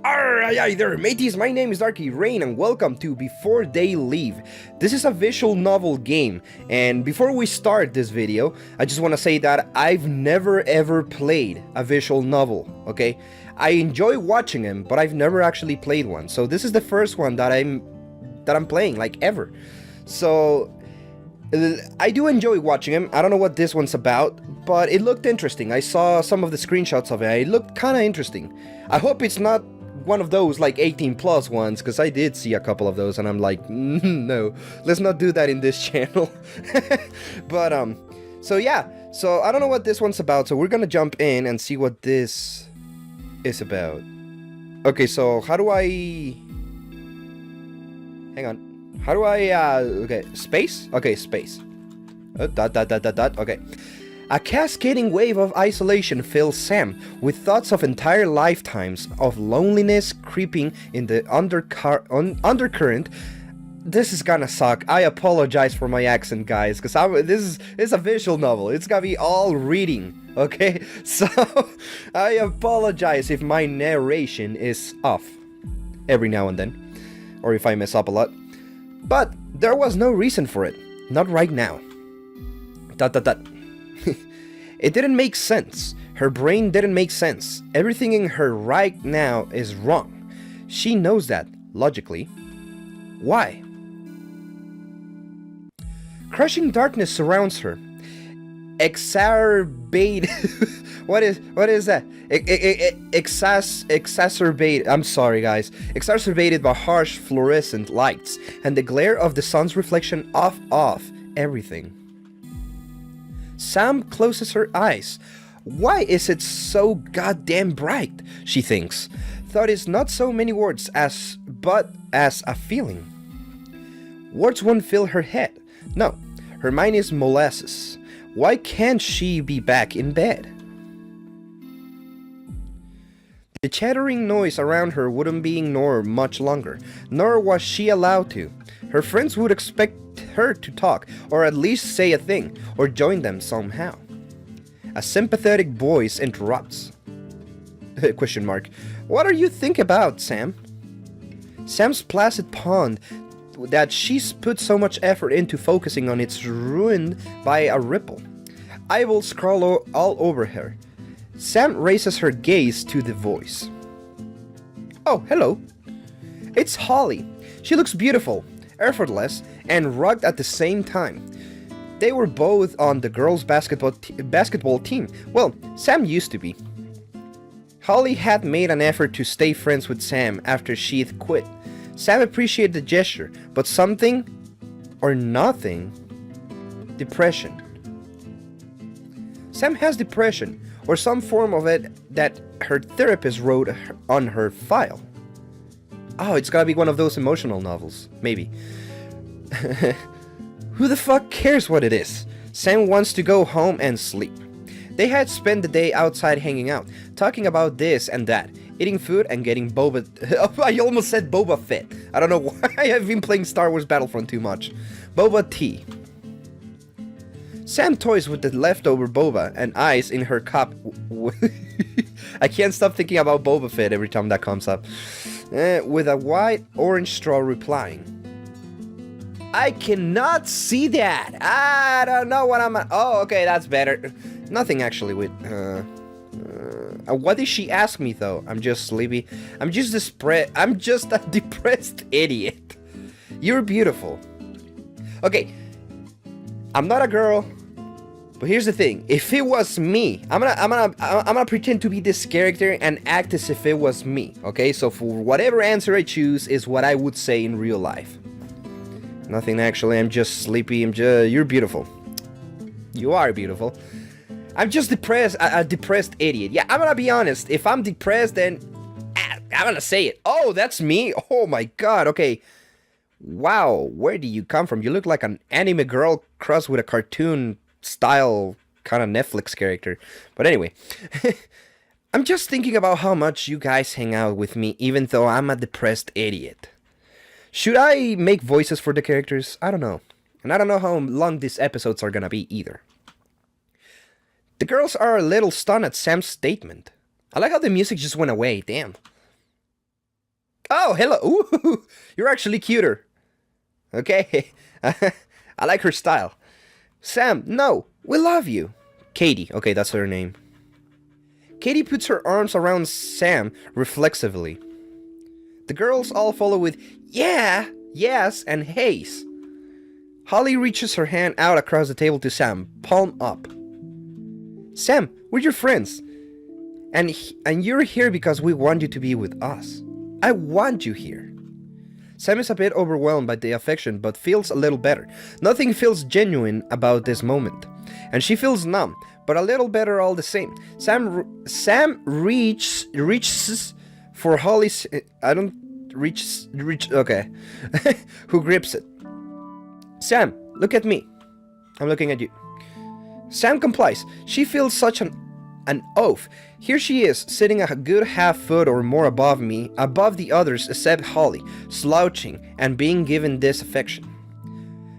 Alright there, mateys, my name is Darky Rain and welcome to Before They Leave. This is a visual novel game, and before we start this video, I just want to say that I've never ever played a visual novel, okay? I enjoy watching them, but I've never actually played one, so this is the first one that I'm playing, like, ever. So, I do enjoy watching them. I don't know what this one's about, but it looked interesting. I saw some of the screenshots of it. It looked kind of interesting. I hope it's not one of those like 18 plus ones, because I did see a couple of those and I'm like, no, let's not do that in this channel. But so yeah, so I don't know what this one's about, so we're gonna jump in and see what this is about. Okay, so how do I, hang on, how do I okay, space, okay, space, okay. A cascading wave of isolation fills Sam with thoughts of entire lifetimes of loneliness creeping in the undercurrent. This is gonna suck. I apologize for my accent, guys, because this is a visual novel. It's gonna be all reading, okay? So I apologize if my narration is off every now and then, or if I mess up a lot. But there was no reason for it. Not right now. It didn't make sense. Her brain didn't make sense. Everything in her right now is wrong. She knows that, logically. Why? Crushing darkness surrounds her. Exacerbate. What is that? Exacerbate. I'm sorry, guys. Exacerbated by harsh fluorescent lights and the glare of the sun's reflection off everything. Sam closes her eyes. Why is it so goddamn bright? She thinks. Thought is not so many words but as a feeling. Words won't fill her head. No, her mind is molasses. Why can't she be back in bed? The chattering noise around her wouldn't be ignored much longer, nor was she allowed to. Her friends would expect her to talk, or at least say a thing, or join them somehow. A sympathetic voice interrupts. Question mark. What are you thinking about, Sam? Sam's placid pond that she's put so much effort into focusing on is ruined by a ripple. Eyeballs crawl all over her. Sam raises her gaze to the voice. Oh, hello. It's Holly. She looks beautiful, effortless, and rugged at the same time. They were both on the girls' basketball team. Well, Sam used to be. Holly had made an effort to stay friends with Sam after she'd quit. Sam appreciated the gesture, but something or nothing. Depression. Sam has depression, or some form of it that her therapist wrote on her file. Oh, it's gotta be one of those emotional novels. Maybe. Who the fuck cares what it is? Sam wants to go home and sleep. They had spent the day outside hanging out, talking about this and that, eating food and getting boba... I almost said Boba Fett. I don't know why I've been playing Star Wars Battlefront too much. Boba tea. Sam toys with the leftover boba and ice in her cup. I can't stop thinking about Boba Fett every time that comes up. With a white orange straw replying. I cannot see that. I don't know what I'm at. Oh, okay, that's better. Nothing actually with... what did she ask me though? I'm just sleepy. I'm just a depressed idiot. You're beautiful. Okay. I'm not a girl. But here's the thing. If it was me, I'm gonna pretend to be this character and act as if it was me. Okay? So for whatever answer I choose is what I would say in real life. Nothing actually. I'm just sleepy. You're beautiful. You are beautiful. I'm just depressed. A depressed idiot. Yeah, I'm gonna be honest. If I'm depressed, then I'm gonna say it. Oh, that's me. Oh my god. Okay. Wow. Where do you come from? You look like an anime girl crossed with a cartoon style kind of Netflix character. But anyway. I'm just thinking about how much you guys hang out with me, even though I'm a depressed idiot. Should I make voices for the characters? I don't know. And I don't know how long these episodes are gonna be either. The girls are a little stunned at Sam's statement. I like how the music just went away, damn. Oh, hello. Ooh, you're actually cuter. Okay. I like her style. Sam, no, we love you. Katie, okay, that's her name. Katie puts her arms around Sam reflexively. The girls all follow with, yeah, yes, and haze. Holly reaches her hand out across the table to Sam, palm up. Sam, we're your friends. And you're here because we want you to be with us. I want you here. Sam is a bit overwhelmed by the affection, but feels a little better. Nothing feels genuine about this moment. And she feels numb, but a little better all the same. Sam reaches for Holly's... okay. Who grips it. Sam, look at me. I'm looking at you. Sam complies. She feels such an oath. Here she is, sitting a good half foot or more above me, above the others except Holly, slouching and being given this affection.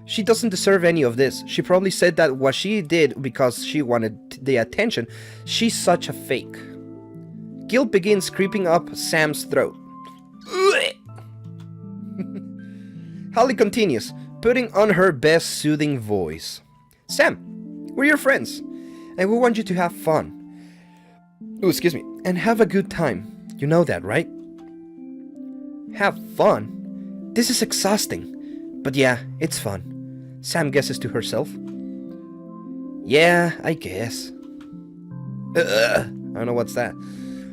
She doesn't deserve any of this. She probably said that what she did because she wanted the attention. She's such a fake. Guilt begins creeping up Sam's throat. Holly continues, putting on her best soothing voice. Sam, we're your friends, and we want you to have fun. Ooh, excuse me. And have a good time. You know that, right? Have fun? This is exhausting. But yeah, it's fun. Sam guesses to herself. Yeah, I guess. I don't know what's that.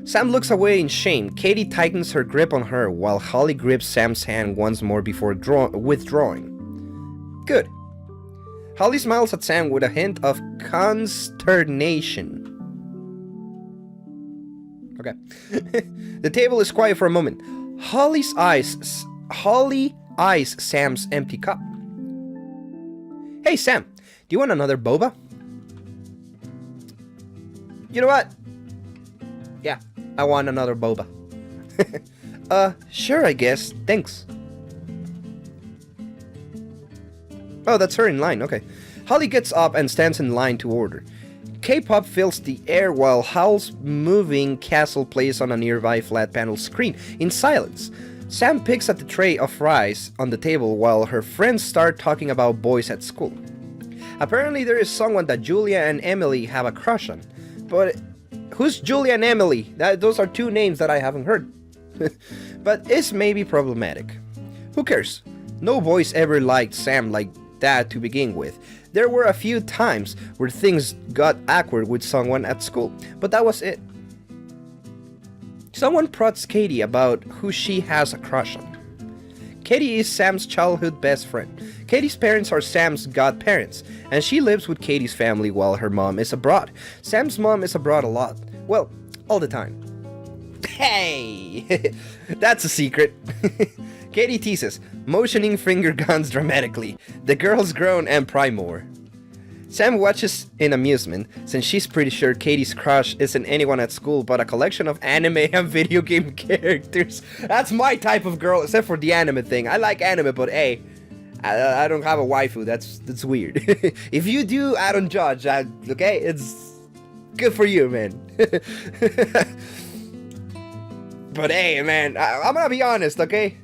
Sam looks away in shame. Katie tightens her grip on her while Holly grips Sam's hand once more before withdrawing. Good. Holly smiles at Sam with a hint of consternation. Okay. The table is quiet for a moment. Holly eyes Sam's empty cup. Hey Sam, do you want another boba? You know what? Yeah, I want another boba. Sure, I guess. Thanks. Oh, that's her in line. Okay. Holly gets up and stands in line to order. K-pop fills the air while Hal's moving castle plays on a nearby flat panel screen in silence. Sam picks at the tray of rice on the table while her friends start talking about boys at school. Apparently there is someone that Julia and Emily have a crush on. But who's Julia and Emily? Those are two names that I haven't heard. But it's maybe problematic. Who cares? No boys ever liked Sam like that to begin with. There were a few times where things got awkward with someone at school, but that was it. Someone prods Katie about who she has a crush on. Katie is Sam's childhood best friend. Katie's parents are Sam's godparents, and she lives with Katie's family while her mom is abroad. Sam's mom is abroad a lot. Well, all the time. Hey! That's a secret. Katie teases, motioning finger guns dramatically. The girls groan and pry more. Sam watches in amusement, since she's pretty sure Katie's crush isn't anyone at school but a collection of anime and video game characters. That's my type of girl, except for the anime thing. I like anime, but hey, I don't have a waifu. That's weird. If you do, I don't judge. Okay, it's good for you, man. But hey, man, I'm gonna be honest, okay?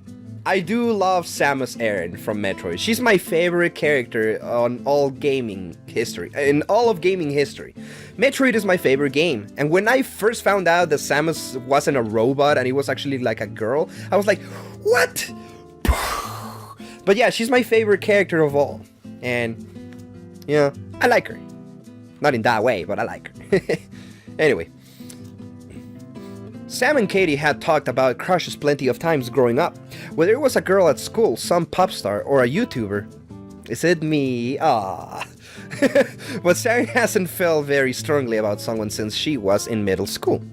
I do love Samus Aran from Metroid. She's my favorite character on all gaming history. In all of gaming history. Metroid is my favorite game. And when I first found out that Samus wasn't a robot and it was actually like a girl, I was like, what? But yeah, she's my favorite character of all. And, you know, I like her. Not in that way, but I like her. Anyway. Sam and Katie had talked about crushes plenty of times growing up. Whether it was a girl at school, some pop star, or a YouTuber. Is it me? Ah. But Sam hasn't felt very strongly about someone since she was in middle school.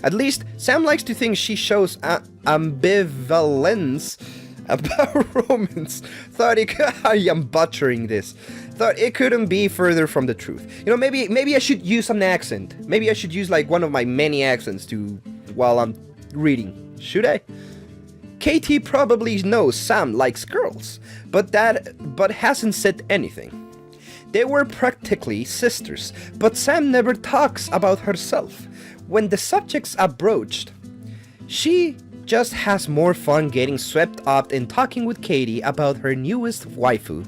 At least, Sam likes to think she shows ambivalence about romance. I am butchering this. Thought it couldn't be further from the truth. You know, maybe I should use an accent. Maybe I should use like one of my many accents while I'm reading. Should I? Katie probably knows Sam likes girls, but hasn't said anything. They were practically sisters, but Sam never talks about herself. When the subjects are broached, she just has more fun getting swept up in talking with Katie about her newest waifu.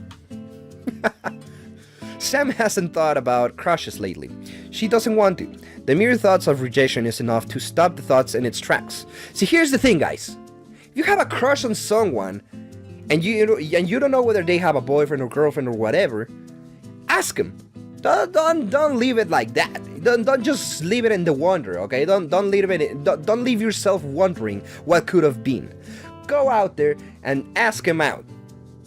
Sam hasn't thought about crushes lately. She doesn't want to. The mere thoughts of rejection is enough to stop the thoughts in its tracks. See, here's the thing, guys. If you have a crush on someone, and you don't know whether they have a boyfriend or girlfriend or whatever, ask them. Don't leave it like that. Don't just leave it in the wonder, okay? Don't leave yourself wondering what could have been. Go out there and ask him out.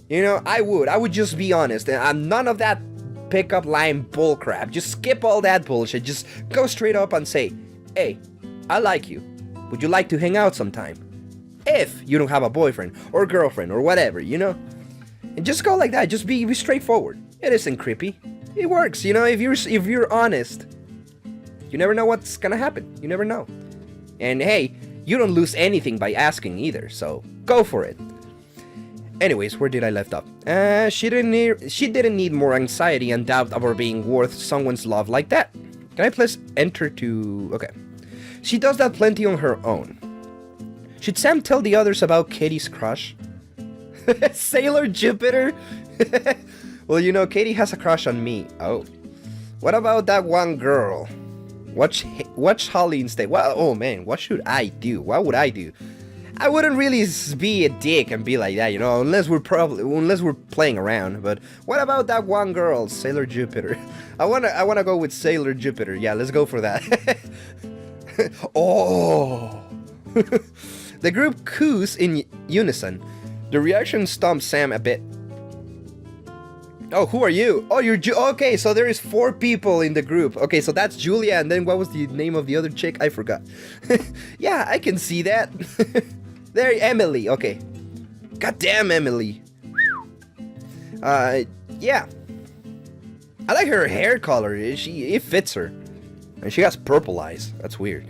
You know, I would just be honest, and I'm none of that pickup line bullcrap. Just skip all that bullshit. Just go straight up and say, hey, I like you. Would you like to hang out sometime? If you don't have a boyfriend or girlfriend or whatever, you know? And just go like that. Just be straightforward. It isn't creepy. It works, you know, if you're honest. You never know what's gonna happen. You never know. And hey, you don't lose anything by asking either, so go for it. Anyways, where did I left off? She didn't need more anxiety and doubt about being worth someone's love like that. Can I please enter to... Okay. She does that plenty on her own. Should Sam tell the others about Katie's crush? Sailor Jupiter? Well, you know, Katie has a crush on me. Oh. What about that one girl? Watch Holly instead. Well, oh man, what should I do? What would I do? I wouldn't really be a dick and be like that, you know, unless we're playing around. But what about that one girl, Sailor Jupiter? I wanna go with Sailor Jupiter. Yeah, let's go for that. Oh. The group coos in unison. The reaction stumps Sam a bit. Oh, who are you? Oh, you're okay, so there is 4 people in the group. Okay, so that's Julia, and then what was the name of the other chick? I forgot. Yeah, I can see that. There, Emily, okay. Goddamn Emily. Yeah. I like her hair color. It fits her. And she has purple eyes. That's weird.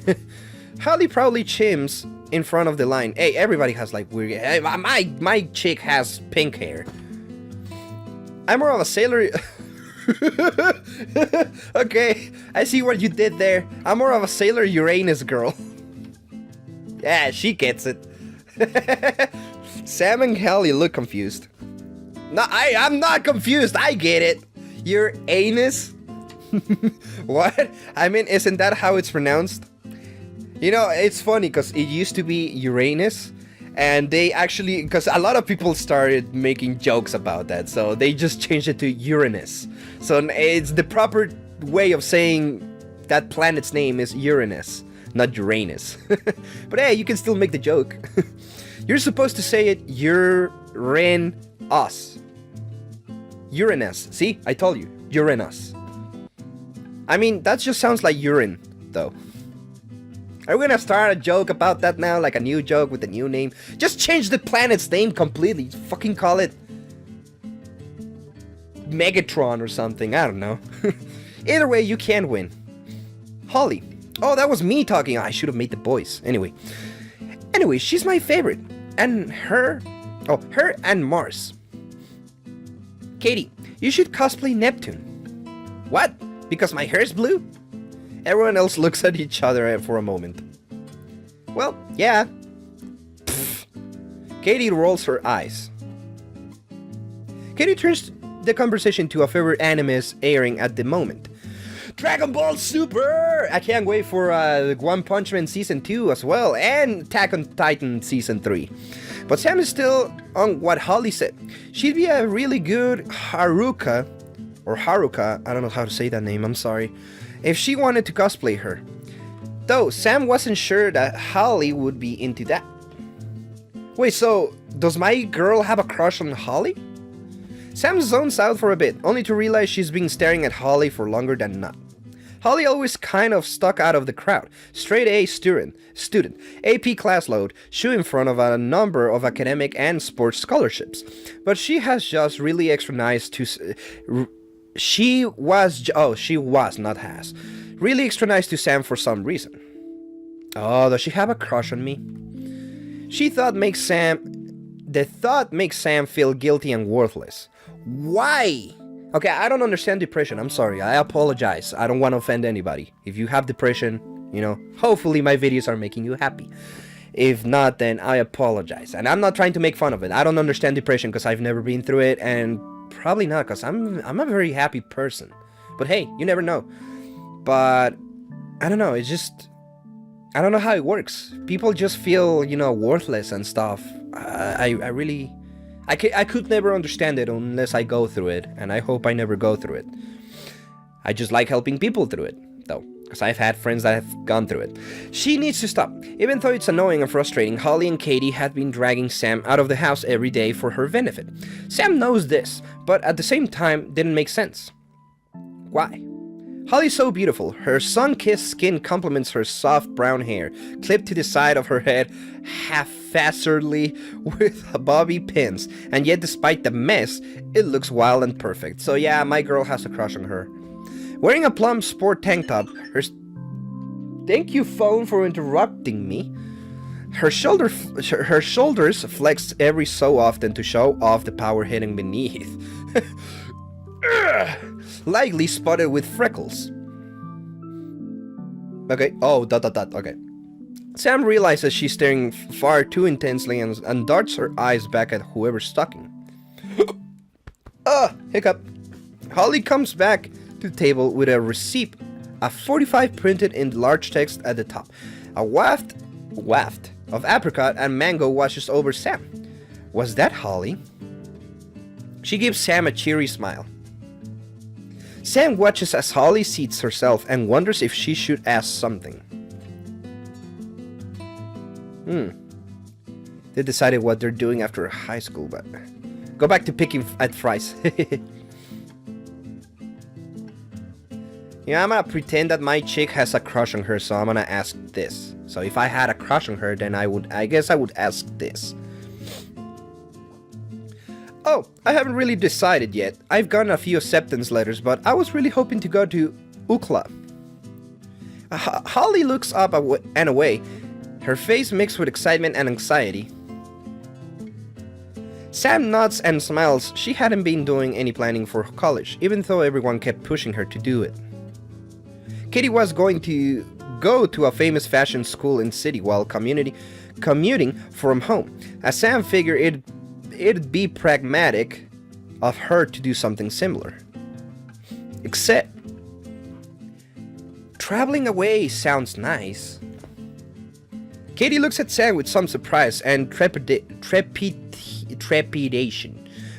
Holly proudly chimes in front of the line. Hey, everybody has like weird... Hey, my chick has pink hair. I'm more of a sailor... Okay, I see what you did there. I'm more of a Sailor Uranus girl. Yeah, she gets it. Sam and Kelly look confused. No, I'm not confused. I get it. Uranus? What? I mean, isn't that how it's pronounced? You know, it's funny because it used to be Uranus. And they actually, because a lot of people started making jokes about that, so they just changed it to Uranus. So it's the proper way of saying that planet's name is Uranus, not Uranus. But hey, you can still make the joke. You're supposed to say it Uranus. Uranus. See, I told you, Uranus. I mean, that just sounds like urine, though. Are we gonna start a joke about that now? Like a new joke with a new name? Just change the planet's name completely. Fucking call it Megatron or something. I don't know. Either way, you can win. Holly. Oh, that was me talking. I should have made the voice. Anyway, she's my favorite. And her... Oh, her and Mars. Katie, you should cosplay Neptune. What? Because my hair's blue? Everyone else looks at each other for a moment. Well, yeah. Pfft. Katie rolls her eyes. Katie turns the conversation to a favorite animes airing at the moment. Dragon Ball Super! I can't wait for One Punch Man Season 2 as well, and Attack on Titan Season 3. But Sam is still on what Holly said. She'd be a really good Haruka, I don't know how to say that name, I'm sorry, if she wanted to cosplay her. Though, Sam wasn't sure that Holly would be into that. Wait, so, does my girl have a crush on Holly? Sam zones out for a bit, only to realize she's been staring at Holly for longer than not. Holly always kind of stuck out of the crowd. Straight A student, AP class load, shoe in front of a number of academic and sports scholarships. But she has just really extra nice to... She was, not has. Really extra nice to Sam for some reason. Oh, does she have a crush on me? The thought makes Sam feel guilty and worthless. Why? Okay, I don't understand depression. I'm sorry. I apologize. I don't want to offend anybody. If you have depression, you know, hopefully my videos are making you happy. If not, then I apologize. And I'm not trying to make fun of it. I don't understand depression because I've never been through it, and probably not because I'm a very happy person. But hey, you never know. But I don't know, it's just, I don't know how it works. People just feel, worthless and stuff. I could never understand it unless I go through it, and I hope I never go through it. I just like helping people through it, though, because I've had friends that have gone through it. She needs to stop. Even though it's annoying and frustrating, Holly and Katie had been dragging Sam out of the house every day for her benefit. Sam knows this, but at the same time, didn't make sense. Why? Holly's so beautiful. Her sun-kissed skin complements her soft brown hair, clipped to the side of her head haphazardly with bobby pins, and yet despite the mess, it looks wild and perfect. So yeah, my girl has a crush on her. Wearing a plum sport tank top, thank you phone for interrupting me. Her shoulders flex every so often to show off the power hidden beneath. Likely spotted with freckles. Okay, okay. Sam realizes she's staring far too intensely and darts her eyes back at whoever's talking. Hiccup. Holly comes back to the table with a receipt, a 45 printed in large text at the top. A waft of apricot and mango washes over Sam. Was that Holly? She gives Sam a cheery smile. Sam watches as Holly seats herself and wonders if she should ask something. They decided what they're doing after high school, but go back to picking at fries. I'm gonna pretend that my chick has a crush on her, so I'm gonna ask this. So if I had a crush on her, then I guess I would ask this. Oh, I haven't really decided yet. I've gotten a few acceptance letters, but I was really hoping to go to UCLA. Holly looks up and away, her face mixed with excitement and anxiety. Sam nods and smiles. She hadn't been doing any planning for college, even though everyone kept pushing her to do it. Katie was going to go to a famous fashion school in the city while commuting from home, as Sam figured it'd be pragmatic of her to do something similar. Except, traveling away sounds nice. Katie looks at Sam with some surprise and trepidation.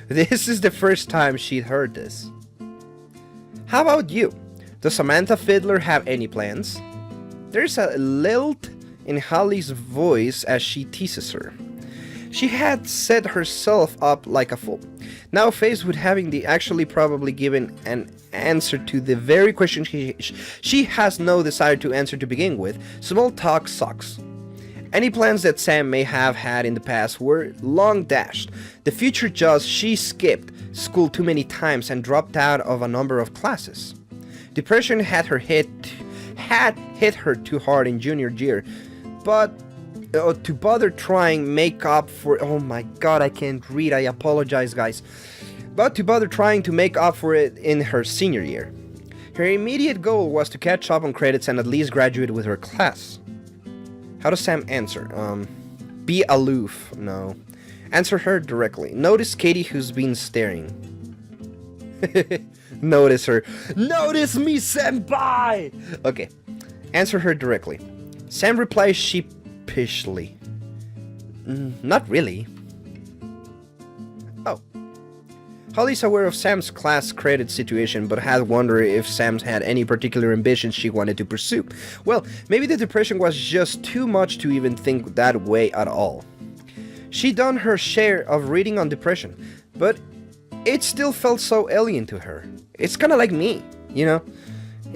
This is the first time she'd heard this. How about you? Does Samantha Fiddler have any plans? There's a lilt in Holly's voice as she teases her. She had set herself up like a fool. Now faced with having actually probably given an answer to the very question she has no desire to answer to begin with, small talk sucks. Any plans that Sam may have had in the past were long dashed. The future judge she skipped school too many times and dropped out of a number of classes. Depression had hit her too hard in junior year, but to bother trying make up for, oh my god, I can't read, I apologize guys, but to bother trying to make up for it in her senior year. Her immediate goal was to catch up on credits and at least graduate with her class. How does Sam answer? Be aloof. No. Answer her directly. Notice Katie who's been staring. Notice her. Notice me, senpai! Okay. Answer her directly. Sam replies sheepishly. Not really. Oh. Holly's aware of Sam's class credit situation, but had wondered if Sam had any particular ambitions she wanted to pursue. Well, maybe the depression was just too much to even think that way at all. She'd done her share of reading on depression, but it still felt so alien to her. It's kinda like me, you know?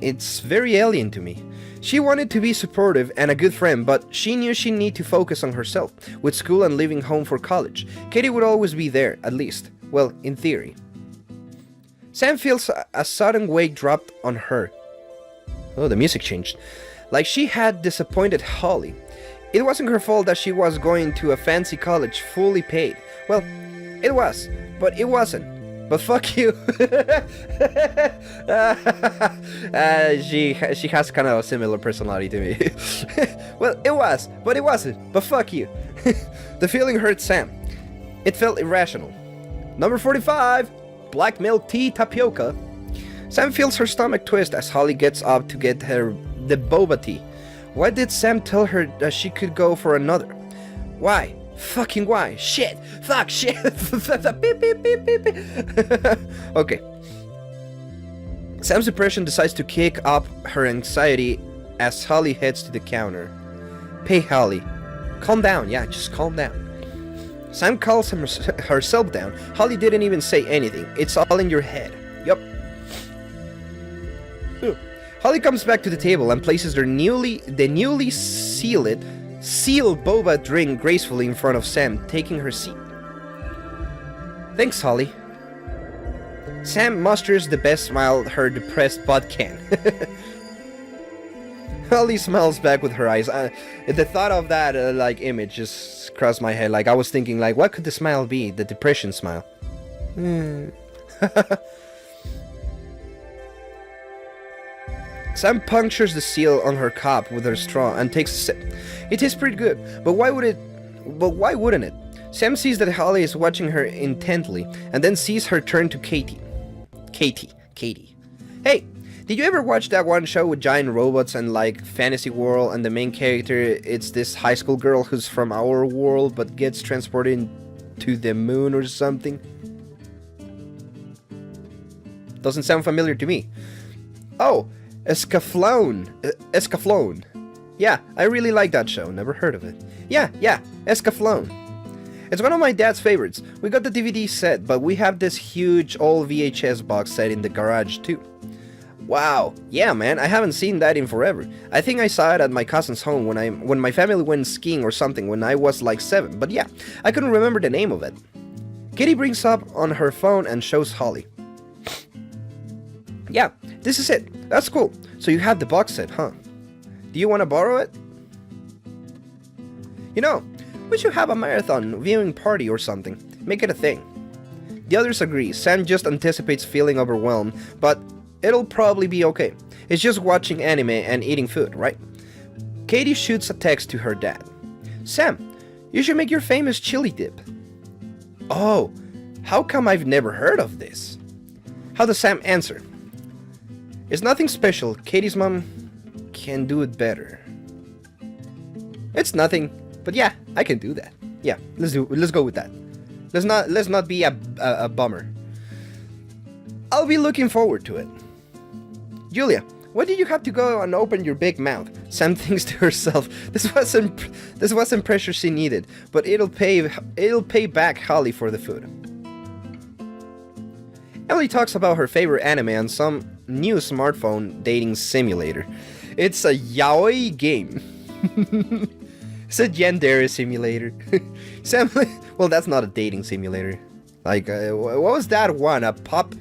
It's very alien to me. She wanted to be supportive and a good friend, but she knew she'd need to focus on herself, with school and leaving home for college. Katie would always be there, at least. Well, in theory. Sam feels a sudden weight dropped on her. Oh, the music changed. Like she had disappointed Holly. It wasn't her fault that she was going to a fancy college fully paid. Well, it was, but it wasn't. but fuck you. She has kind of a similar personality to me. Well, it was, but it wasn't. But fuck you. The feeling hurt Sam. It felt irrational. Number 45, black milk tea tapioca. Sam feels her stomach twist as Holly gets up to get her the boba tea. Why did Sam tell her that she could go for another? Why? Fucking why? Shit! Fuck! Shit! Beep, beep, beep, beep, beep. Okay. Sam's depression decides to kick up her anxiety as Holly heads to the counter. Hey Holly, calm down. Yeah, just calm down. Sam calls herself down. Holly didn't even say anything. It's all in your head. Yup. Holly comes back to the table and places the newly sealed boba drink gracefully in front of Sam, taking her seat. Thanks, Holly. Sam musters the best smile her depressed butt can. Holly smiles back with her eyes. The thought of that image just crossed my head. Like, I was thinking, like, what could the smile be? The depression smile. Sam punctures the seal on her cup with her straw and takes a sip. It tastes pretty good, but why wouldn't it? Sam sees that Holly is watching her intently, and then sees her turn to Katie. Katie. Hey, did you ever watch that one show with giant robots and like fantasy world, and the main character, it's this high school girl who's from our world but gets transported to the moon or something? Doesn't sound familiar to me. Oh, Escaflowne. Yeah, I really like that show. Never heard of it. Yeah, Escaflowne. It's one of my dad's favorites. We got the DVD set, but we have this huge old VHS box set in the garage too. Wow, yeah man, I haven't seen that in forever. I think I saw it at my cousin's home when my family went skiing or something when I was like 7, but yeah, I couldn't remember the name of it. Katie brings up on her phone and shows Holly. Yeah, this is it. That's cool. So you have the box set, huh? Do you want to borrow it? You know, we should have a marathon viewing party or something. Make it a thing. The others agree. Sam just anticipates feeling overwhelmed, but it'll probably be okay. It's just watching anime and eating food, right? Katie shoots a text to her dad. Sam, you should make your famous chili dip. Oh, how come I've never heard of this? How does Sam answer? It's nothing special. Katie's mom can do it better. It's nothing, but yeah, I can do that. Yeah, let's go with that. Let's not be a bummer. I'll be looking forward to it. Julia, why did you have to go and open your big mouth? Sam thinks to herself, this wasn't pressure she needed, but it'll pay back Holly for the food. Emily talks about her favorite anime on some new smartphone dating simulator. It's a yaoi game. It's a gender simulator. Sam, well, that's not a dating simulator. Like, what was that one? A pop?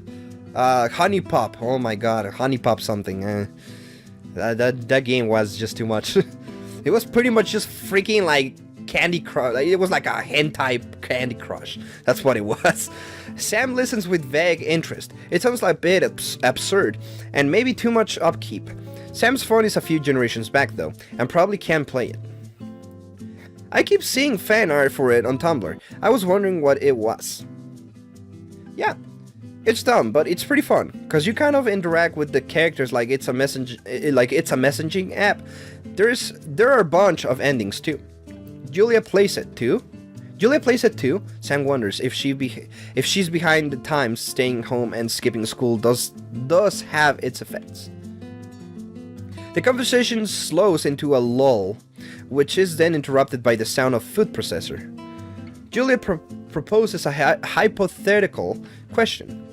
Honey Pop. Oh my god, Honey Pop something. That game was just too much. It was pretty much just freaking like Candy Crush. Like, it was like a hentai Candy Crush. That's what it was. Sam listens with vague interest. It sounds like a bit absurd, and maybe too much upkeep. Sam's phone is a few generations back though, and probably can't play it. I keep seeing fan art for it on Tumblr. I was wondering what it was. Yeah, it's dumb, but it's pretty fun, cause you kind of interact with the characters like it's a messaging app. There are a bunch of endings too. Julia plays it too. Sam wonders if she's behind the times. Staying home and skipping school does have its effects. The conversation slows into a lull, which is then interrupted by the sound of food processor. Julia proposes a hypothetical question.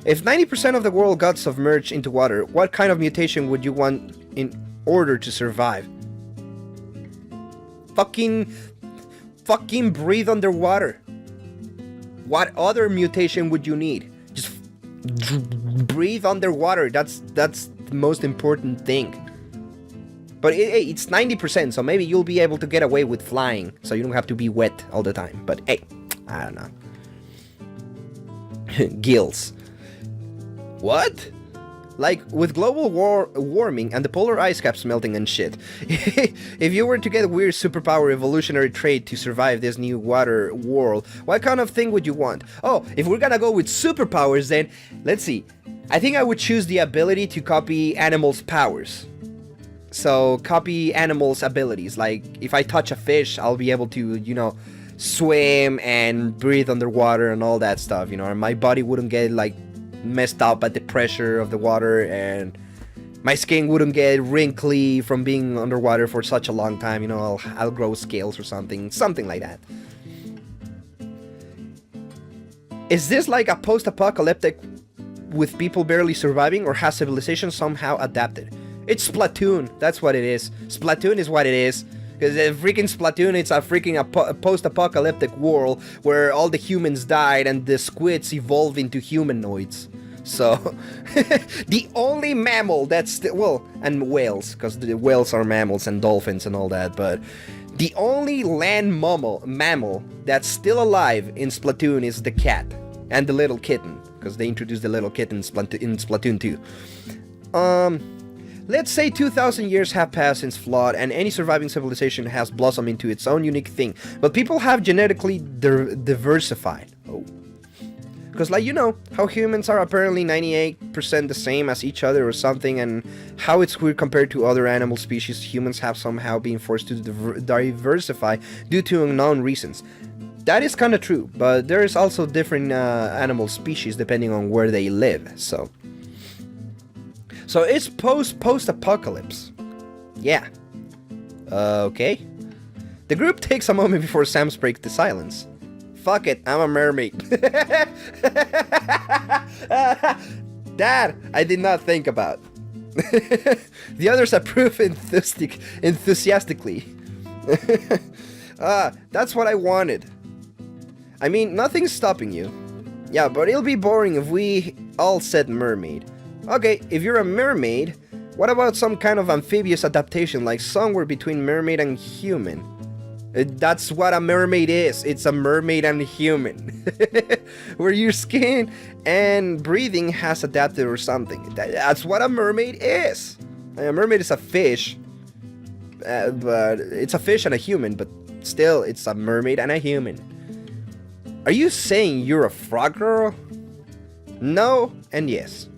If 90% of the world got submerged into water, what kind of mutation would you want in order to survive? Fucking breathe underwater. What other mutation would you need? Just breathe underwater. That's the most important thing. But it's 90%, so maybe you'll be able to get away with flying, so you don't have to be wet all the time. But hey, I don't know. Gills. What? Like, with global warming and the polar ice caps melting and shit. If you were to get a weird superpower evolutionary trait to survive this new water world, what kind of thing would you want? Oh, if we're gonna go with superpowers, then, let's see. I think I would choose the ability to copy animals' powers. So, copy animals' abilities. Like, if I touch a fish, I'll be able to, you know, swim and breathe underwater and all that stuff, you know, and my body wouldn't get, like, messed up at the pressure of the water, and my skin wouldn't get wrinkly from being underwater for such a long time, you know, I'll grow scales or something like that. Is this like a post-apocalyptic with people barely surviving, or has civilization somehow adapted? It's Splatoon, that's what it is. Splatoon is what it is. Because freaking Splatoon, it's a freaking post-apocalyptic world where all the humans died and the squids evolved into humanoids. So, the only mammal that's well, and whales, because the whales are mammals, and dolphins and all that, but the only land mammal that's still alive in Splatoon is the cat and the little kitten, because they introduced the little kitten in Splatoon 2. Let's say 2,000 years have passed since Flood, and any surviving civilization has blossomed into its own unique thing, but people have genetically diversified. Oh. Because, like, you know, how humans are apparently 98% the same as each other or something, and how it's weird compared to other animal species, humans have somehow been forced to diversify due to unknown reasons. That is kind of true, but there is also different animal species depending on where they live, so it's post-apocalypse. Yeah. Okay. The group takes a moment before Sam breaks the silence. Fuck it, I'm a mermaid. That I did not think about. The others approve enthusiastically. That's what I wanted. I mean, nothing's stopping you. Yeah, but it'll be boring if we all said mermaid. Okay, if you're a mermaid, what about some kind of amphibious adaptation, like somewhere between mermaid and human? That's what a mermaid is. It's a mermaid and a human. Where your skin and breathing has adapted or something. That's what a mermaid is. A mermaid is a fish. But it's a fish and a human, but still, it's a mermaid and a human. Are you saying you're a frog girl? No and yes.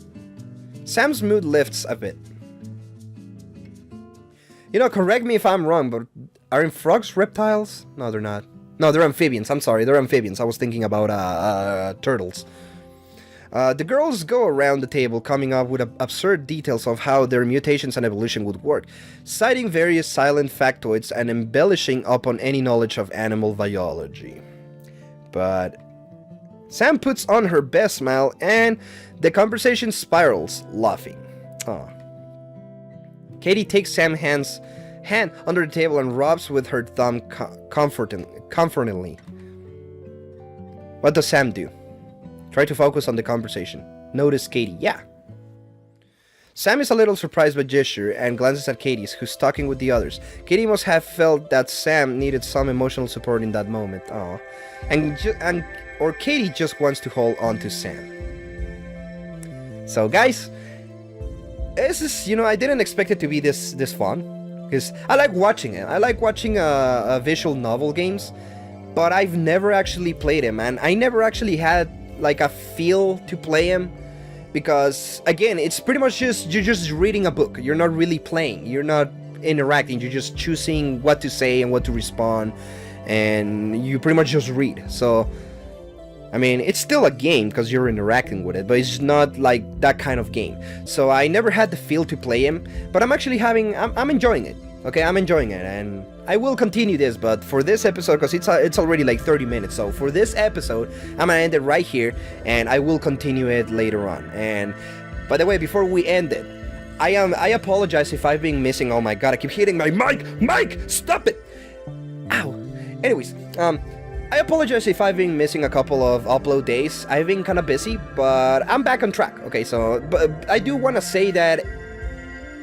Sam's mood lifts a bit. You know, correct me if I'm wrong, but aren't frogs reptiles? No, they're not. No, they're amphibians. I'm sorry, they're amphibians. I was thinking about turtles. The girls go around the table coming up with absurd details of how their mutations and evolution would work, citing various silent factoids and embellishing upon any knowledge of animal biology. But Sam puts on her best smile and the conversation spirals, laughing. Aww. Katie takes Sam's hand under the table and rubs with her thumb comfortingly. What does Sam do? Try to focus on the conversation. Notice Katie. Yeah. Sam is a little surprised by the gesture and glances at Katie, who's talking with the others. Katie must have felt that Sam needed some emotional support in that moment. Aww. Or Katie just wants to hold on to Sam. So guys, this is, you know, I didn't expect it to be this fun, because I like watching it. I like watching visual novel games, but I've never actually played them, and I never actually had like a feel to play them, because again, it's pretty much you're just reading a book. You're not really playing. You're not interacting. You're just choosing what to say and what to respond, and you pretty much just read. So I mean, it's still a game because you're interacting with it, but it's not like that kind of game. So I never had the feel to play him, but I'm actually I'm enjoying it. Okay, I'm enjoying it, and I will continue this, but for this episode, because it's already like 30 minutes, so for this episode, I'm gonna end it right here, and I will continue it later on. And by the way, before we end it, I apologize if I've been missing. Oh my god, I keep hitting my mic, stop it! Ow. Anyways, I apologize if I've been missing a couple of upload days. I've been kind of busy, but I'm back on track. Okay, so but I do want to say that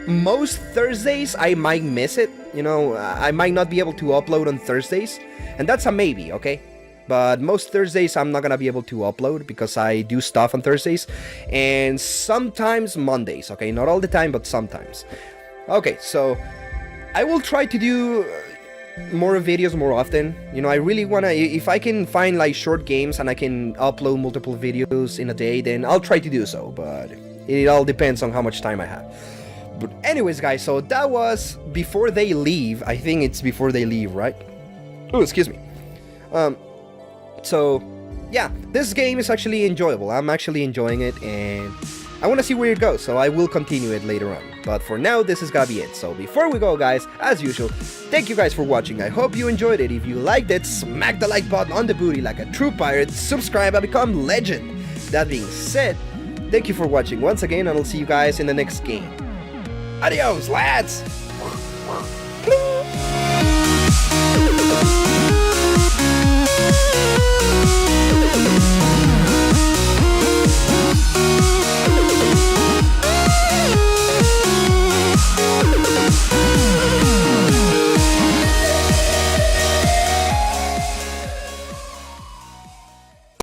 most Thursdays I might miss it. You know, I might not be able to upload on Thursdays, and that's a maybe, okay? But most Thursdays I'm not gonna be able to upload because I do stuff on Thursdays, and sometimes Mondays, okay? Not all the time, but sometimes. Okay, so I will try to do more videos more often. You know, I really wanna, if I can find like short games and I can upload multiple videos in a day, then I'll try to do so, but it all depends on how much time I have. But anyways, guys, so that was Before They Leave. I think it's Before They Leave, right? Oh, excuse me. So yeah, this game is actually enjoyable. I'm actually enjoying it, and I want to see where it goes, so I will continue it later on. But for now, this is gonna be it. So before we go, guys, as usual, thank you guys for watching. I hope you enjoyed it. If you liked it, smack the like button on the booty like a true pirate, subscribe and become legend. That being said, thank you for watching once again, and I'll see you guys in the next game. Adios, lads!